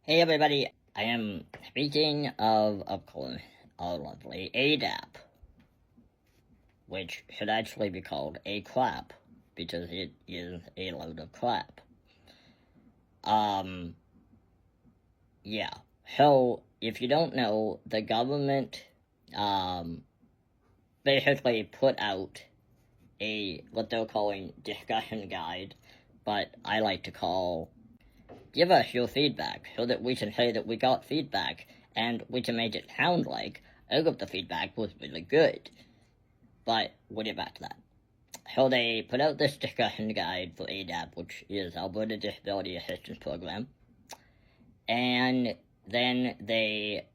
Hey everybody, I am speaking of course, our lovely ADAP, which should actually be called ACRAP, because it is a load of crap. Yeah. So, if you don't know, the government, basically put out what they're calling discussion guide, but I like to call give us your feedback so that we can say that we got feedback and we can make it sound like all of the feedback was really good. But we'll get back to that. So they put out this discussion guide for ADAP, which is Alberta Disability Assistance Program, and then they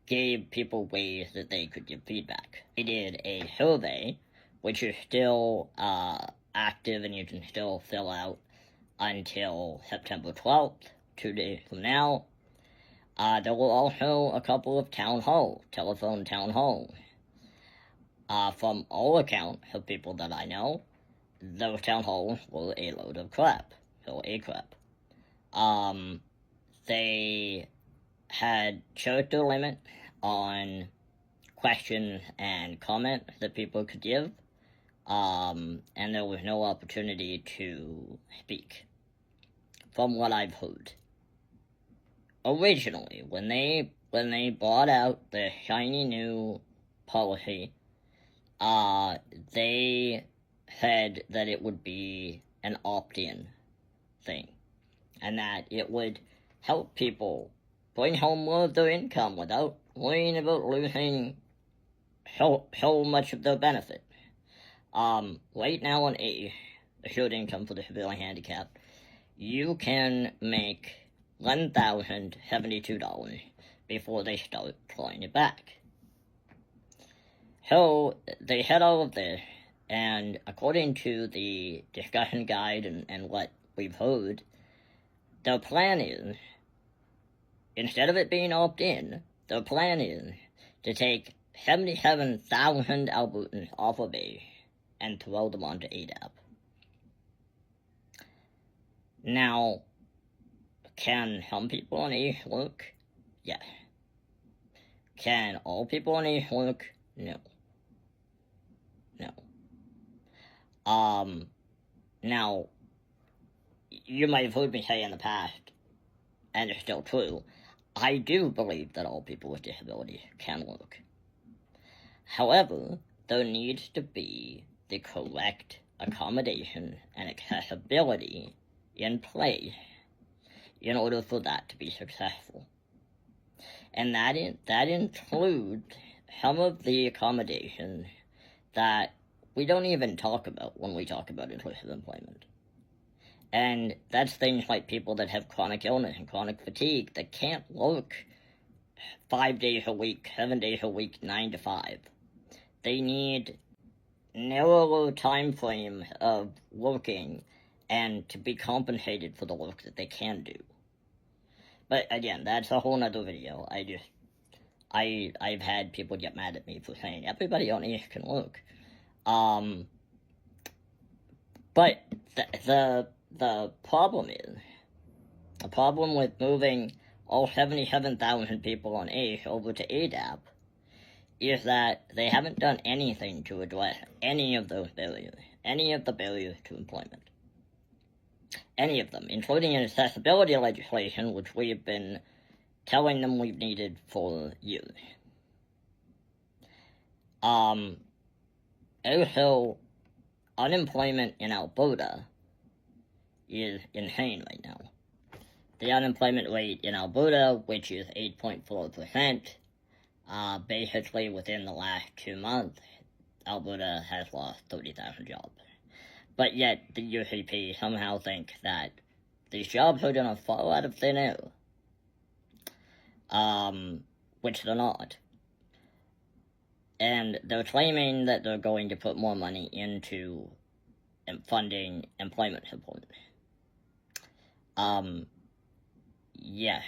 gave people ways that they could give feedback. They did a survey, which is still active and you can still fill out until September 12th, 2 days from now. There were also a couple of telephone town halls. From all accounts of people that I know, those town halls were a load of crap, so ACRAP. They had character limit on questions and comments that people could give, and there was no opportunity to speak, from what I've heard. Originally, when they brought out the shiny new policy, they said that it would be an opt-in thing, and that it would help people bring home more of their income without worrying about losing so much of their benefit. Right now on assured income for the severely handicapped, you can make $1,072 before they start clawing it back. So they had all of this, and according to the discussion guide and what we've heard, their plan is, instead of it being opt-in, their plan is to take 77,000 Albertans off of A and throw them onto ADAP. Now, can some people on A work? Yes. Can all people on A work? No. No. Now, you might have heard me say in the past, and it's still true, I do believe that all people with disabilities can work. However, there needs to be the correct accommodation and accessibility in place in order for that to be successful. And that includes some of the accommodations that we don't even talk about when we talk about inclusive employment. And that's things like people that have chronic illness and chronic fatigue that can't work 5 days a week, 7 days a week, 9 to 5. They need narrower time frame of working and to be compensated for the work that they can do. But again, that's a whole nother video. I've had people get mad at me for saying everybody on ACE can work. But the problem with moving all 77,000 people on ACE over to ADAP is that they haven't done anything to address any of those barriers, any of the barriers to employment. Any of them, including accessibility legislation, which we have been telling them we've needed for years. Also, unemployment in Alberta is insane right now. The unemployment rate in Alberta, which is 8.4%, basically within the last 2 months, Alberta has lost 30,000 jobs. But yet, the UCP somehow think that these jobs are going to fall out of thin air. Which they're not. And they're claiming that they're going to put more money into funding employment support. Yeah.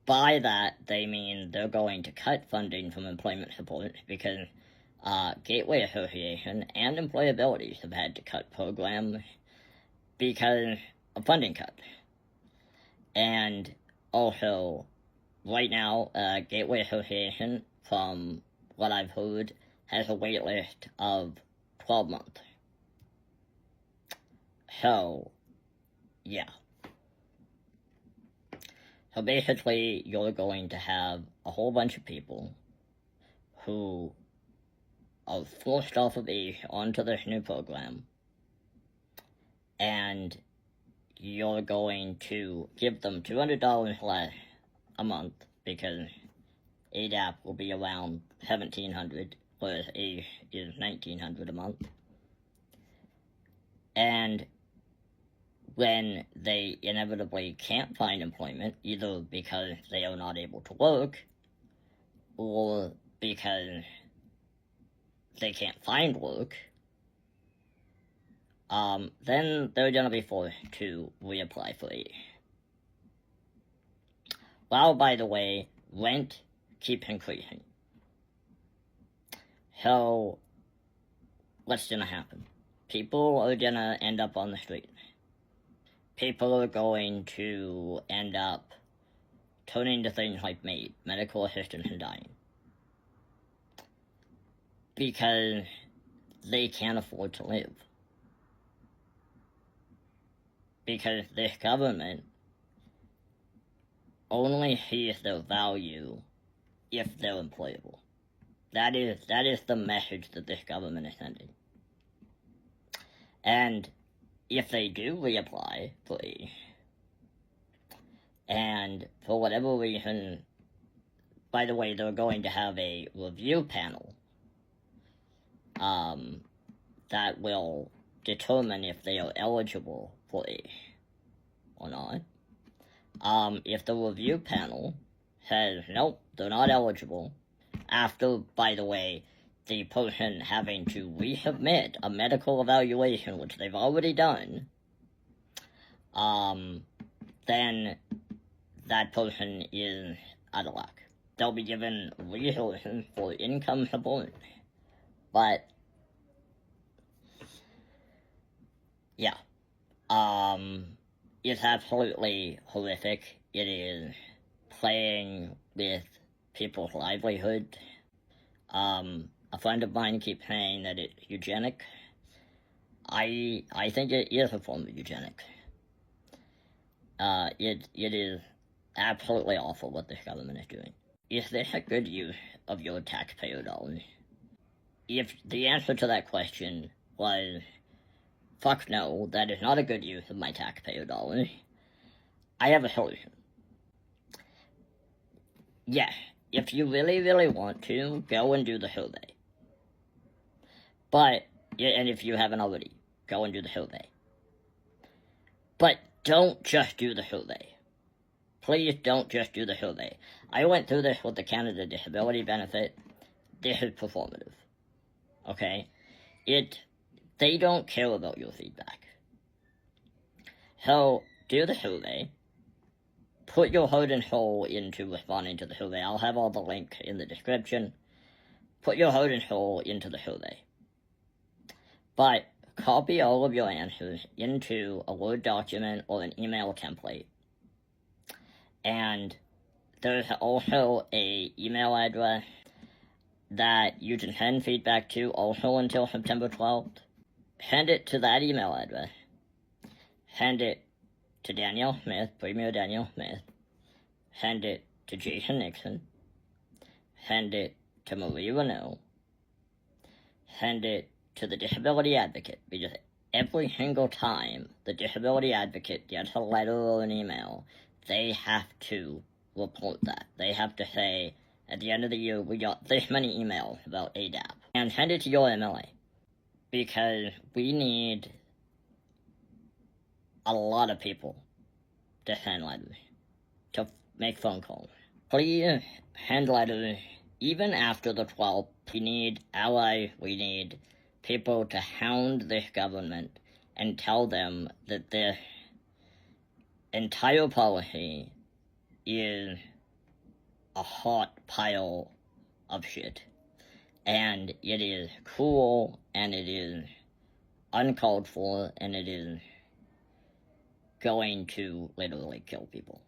By that, they mean they're going to cut funding from employment support because Gateway Association and Employabilities have had to cut programs because of funding cuts. And also, right now, Gateway Association, from what I've heard, has a wait list of 12 months. So, yeah. So basically, you're going to have a whole bunch of people who are forced off of ACE onto this new program, and you're going to give them $200 less a month, because ADAP will be around $1,700, whereas ACE is $1,900 a month. And when they inevitably can't find employment, either because they are not able to work, or because they can't find work, then they're going to be forced to reapply for ACE. Well, by the way, rent keeps increasing. So, what's going to happen? People are going to end up on the street. People are going to end up turning to things like MAID, medical assistance in dying, because they can't afford to live. Because this government only sees their value if they're employable. That is the message that this government is sending. And if they do reapply for ACE, and for whatever reason, by the way, they're going to have a review panel that will determine if they are eligible for ACE or not. If the review panel says, nope, they're not eligible, after, by the way, the person having to resubmit a medical evaluation, which they've already done, then that person is out of luck. They'll be given resources for income support. But, yeah. It's absolutely horrific. It is playing with people's livelihood. A friend of mine keeps saying that it's eugenic. I think it is a form of eugenics. It is absolutely awful what this government is doing. Is this a good use of your taxpayer dollars? If the answer to that question was, fuck no, that is not a good use of my taxpayer dollars, I have a solution. Yes, if you really, really want to, go and do the survey. But, and if you haven't already, go and do the survey. But don't just do the survey. Please don't just do the survey. I went through this with the Canada Disability Benefit. This is performative. Okay? They don't care about your feedback. So, do the survey. Put your heart and soul into responding to the survey. I'll have all the links in the description. Put your heart and soul into the survey. But copy all of your answers into a Word document or an email template. And there's also an email address that you can send feedback to also until September 12th. Send it to that email address. Send it to Danielle Smith, Premier Danielle Smith. Send it to Jason Nixon. Send it to Marie Renaud. Send it to the Disability Advocate, because every single time the Disability Advocate gets a letter or an email, they have to report that. They have to say, at the end of the year, we got this many emails about ADAP. And send it to your MLA, because we need a lot of people to send letters, to make phone calls. Please send letters even after the 12th. We need allies, we need people to hound this government and tell them that this entire policy is a hot pile of shit. And it is cruel, and it is uncalled for, and it is going to literally kill people.